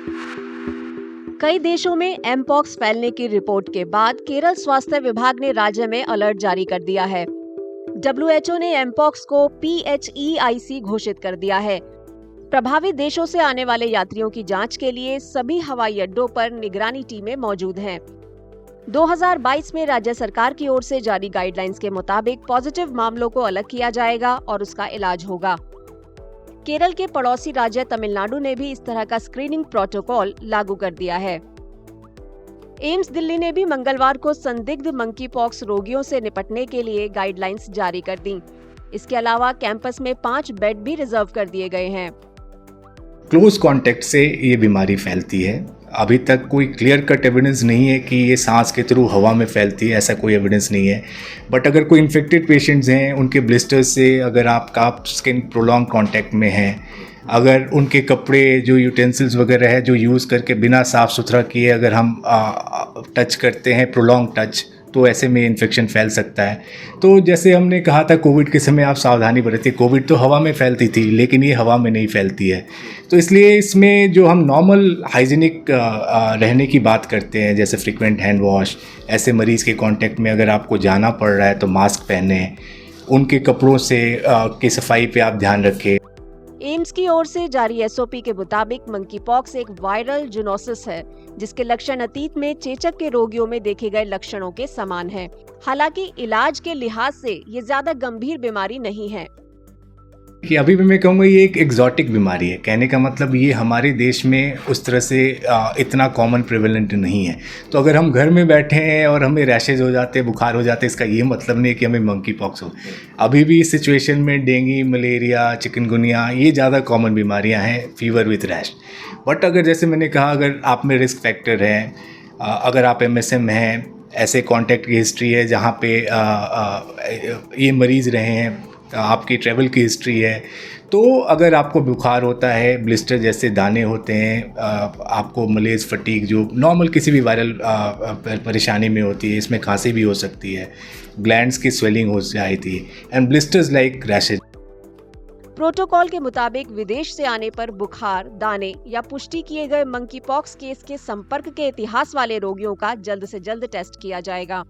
कई देशों में एमपॉक्स फैलने की रिपोर्ट के बाद केरल स्वास्थ्य विभाग ने राज्य में अलर्ट जारी कर दिया है। डब्ल्यूएचओ ने एमपॉक्स को PHEIC घोषित कर दिया है। प्रभावित देशों से आने वाले यात्रियों की जांच के लिए सभी हवाई अड्डों पर निगरानी टीमें मौजूद हैं। 2022 में राज्य सरकार की ओर से जारी गाइडलाइंस के मुताबिक पॉजिटिव मामलों को अलग किया जाएगा और उसका इलाज होगा। केरल के पड़ोसी राज्य तमिलनाडु ने भी इस तरह का स्क्रीनिंग प्रोटोकॉल लागू कर दिया है। एम्स दिल्ली ने भी मंगलवार को संदिग्ध मंकीपॉक्स रोगियों से निपटने के लिए गाइडलाइंस जारी कर दी। इसके अलावा कैंपस में 5 बेड भी रिजर्व कर दिए गए हैं। क्लोज कांटेक्ट से ये बीमारी फैलती है। अभी तक कोई क्लियर कट एविडेंस नहीं है कि ये सांस के थ्रू हवा में फैलती है, ऐसा कोई एविडेंस नहीं है। बट अगर कोई इन्फेक्टेड पेशेंट्स हैं, उनके ब्लिस्टर्स से अगर आपका स्किन प्रोलॉन्ग कांटेक्ट में है, अगर उनके कपड़े जो यूटेंसिल्स वगैरह है जो यूज़ करके बिना साफ़ सुथरा किए अगर हम टच करते हैं, प्रोलॉन्ग टच, तो ऐसे में इन्फेक्शन फैल सकता है। तो जैसे हमने कहा था कोविड के समय आप सावधानी बरतिए। कोविड तो हवा में फैलती थी, लेकिन ये हवा में नहीं फैलती है। तो इसलिए इसमें जो हम नॉर्मल हाइजीनिक रहने की बात करते हैं, जैसे फ्रिक्वेंट हैंड वॉश, ऐसे मरीज़ के कांटेक्ट में अगर आपको जाना पड़ रहा है तो मास्क पहने, उनके कपड़ों से की सफाई पे आप ध्यान रखें। एम्स की ओर से जारी एसओपी के मुताबिक मंकीपॉक्स एक वायरल जूनोसिस है, जिसके लक्षण अतीत में चेचक के रोगियों में देखे गए लक्षणों के समान हैं। हालांकि इलाज के लिहाज से ये ज्यादा गंभीर बीमारी नहीं है। कि अभी भी मैं कहूँगा ये एक एग्जॉटिक बीमारी है। कहने का मतलब ये हमारे देश में उस तरह से इतना कॉमन प्रिवेलेंट नहीं है। तो अगर हम घर में बैठे हैं और हमें रैशेज हो जाते हैं, बुखार हो जाते हैं, इसका ये मतलब नहीं है कि हमें मंकीपॉक्स हो। अभी भी इस सिचुएशन में डेंगू, मलेरिया, चिकनगुनिया ये ज़्यादा कॉमन बीमारियाँ हैं, फीवर विथ रैश। बट अगर जैसे मैंने कहा, अगर आप में रिस्क फैक्टर है, अगर आप MSM हैं, ऐसे कॉन्टैक्ट की हिस्ट्री है जहाँ पे ये मरीज़ रहे हैं, आपकी ट्रैवल की हिस्ट्री है, तो अगर आपको बुखार होता है, ब्लिस्टर जैसे दाने होते हैं, आपको मलेज, फटीग जो नॉर्मल किसी भी वायरल परेशानी में होती है, इसमें खांसी भी हो सकती है, ग्लैंड्स की स्वेलिंग हो जाती है, and blisters like rashes. Protocol के मुताबिक विदेश से आने पर बुखार, दाने या पुष्टि किए गए मंकीपॉक्स केस के संपर्क के इतिहास वाले रोगियों का जल्द से जल्द टेस्ट किया जाएगा।